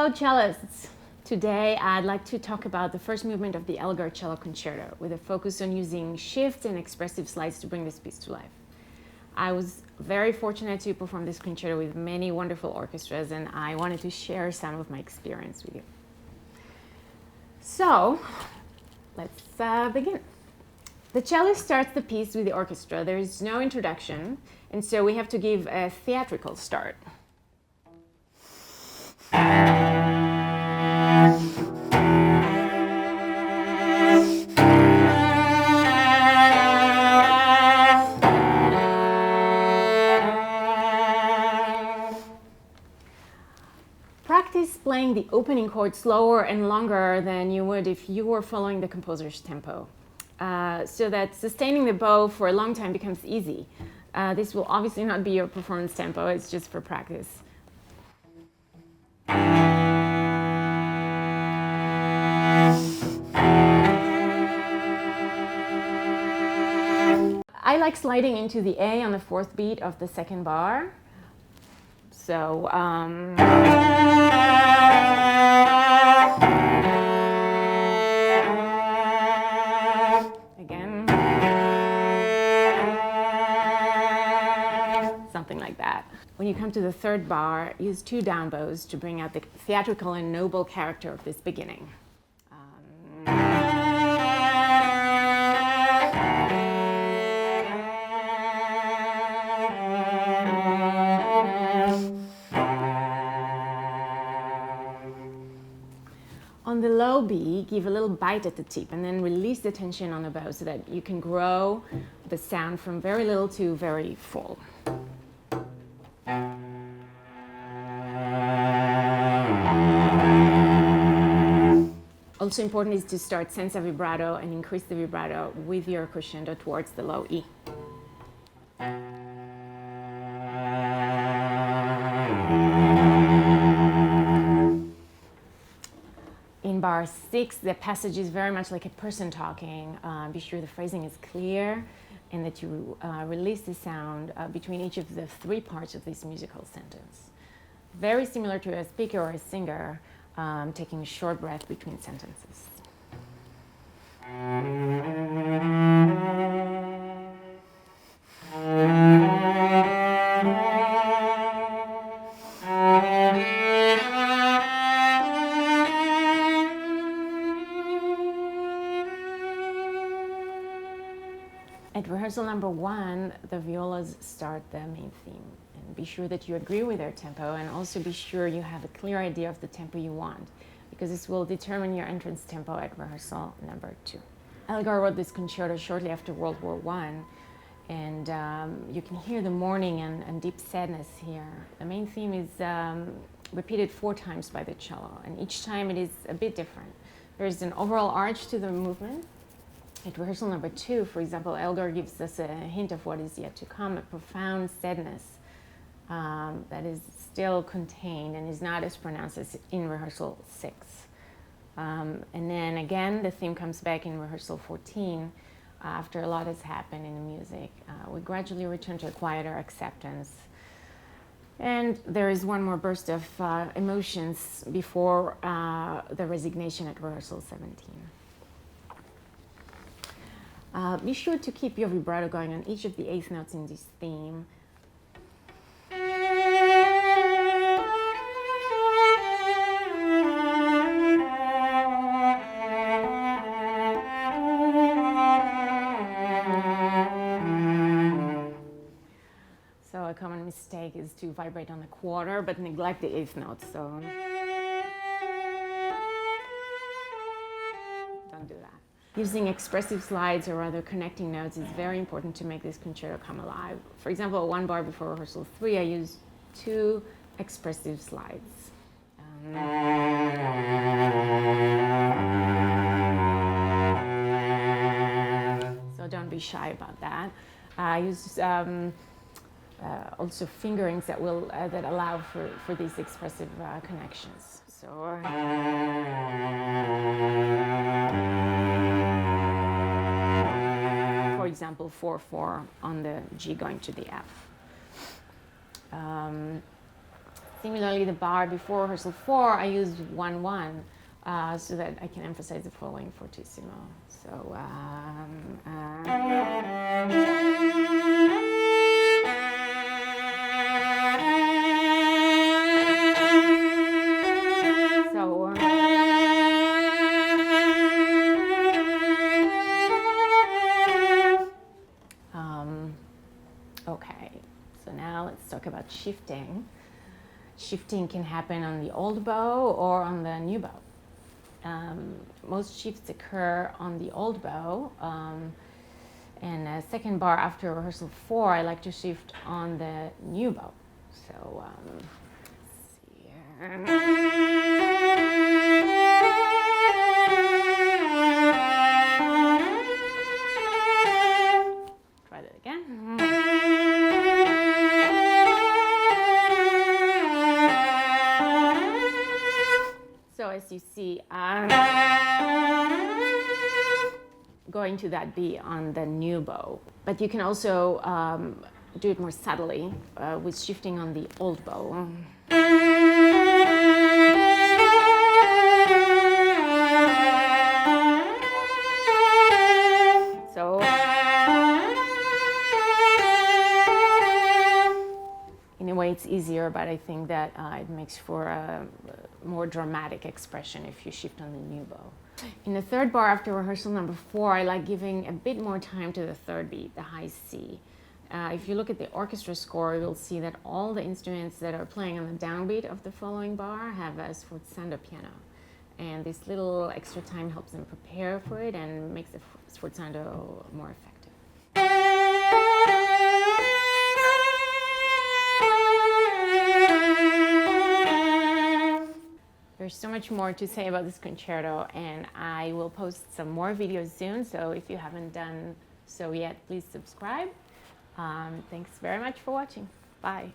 Hello cellists! Today I'd like to talk about the first movement of the Elgar Cello Concerto with a focus on using shifts and expressive slides to bring this piece to life. I was very fortunate to perform this concerto with many wonderful orchestras, and I wanted to share some of my experience with you. So, let's begin. The cellist starts the piece with the orchestra. There is no introduction, and so we have to give a theatrical start. Practice playing the opening chord slower and longer than you would if you were following the composer's tempo, so that sustaining the bow for a long time becomes easy. This will obviously not be your performance tempo, it's just for practice. I like sliding into the A on the fourth beat of the second bar. So, again, something like that. When you come to the third bar, use two down bows to bring out the theatrical and noble character of this beginning. On the low B, give a little bite at the tip and then release the tension on the bow so that you can grow the sound from very little to very full. Also important is to start senza vibrato and increase the vibrato with your crescendo towards the low E. In bar 6, the passage is very much like a person talking. Be sure the phrasing is clear and that you release the sound between each of the three parts of this musical sentence. Very similar to a speaker or a singer, taking a short breath between sentences. At rehearsal number 1, the violas start the main theme. And be sure that you agree with their tempo, and also be sure you have a clear idea of the tempo you want, because this will determine your entrance tempo at rehearsal number 2. Elgar wrote this concerto shortly after World War I, and you can hear the mourning and deep sadness here. The main theme is repeated 4 times by the cello, and each time it is a bit different. There is an overall arch to the movement. At rehearsal number 2, for example, Elgar gives us a hint of what is yet to come, a profound sadness that is still contained and is not as pronounced as in rehearsal 6. And then again, the theme comes back in rehearsal 14 after a lot has happened in the music. We gradually return to a quieter acceptance. And there is one more burst of emotions before the resignation at rehearsal 17. Be sure to keep your vibrato going on each of the 8th notes in this theme. So a common mistake is to vibrate on the quarter but neglect the 8th note. So don't do that. Using expressive slides or other connecting notes is very important to make this concerto come alive. For example, 1 bar before rehearsal 3, I used 2 expressive slides. So don't be shy about that. I use also fingerings that will that allow for these expressive connections. So. For example, 4/4 on the G going to the F. Similarly, the bar before rehearsal 4, I used 1-1 so that I can emphasize the following fortissimo. So, okay, so now let's talk about shifting. Shifting can happen on the old bow or on the new bow. Most shifts occur on the old bow, and a second bar after rehearsal 4, I like to shift on the new bow. So let's see here. Try that again. So as you see, going to that B on the new bow. But you can also do it more subtly with shifting on the old bow. So in a way it's easier, but I think that it makes for a more dramatic expression if you shift on the new bow. In the third bar after rehearsal number 4, I like giving a bit more time to the third beat, the high C. If you look at the orchestra score, you'll see that all the instruments that are playing on the downbeat of the following bar have a sforzando piano. And this little extra time helps them prepare for it and makes the sforzando more effective. There's so much more to say about this concerto, and I will post some more videos soon, so if you haven't done so yet, please subscribe. Thanks very much for watching. Bye.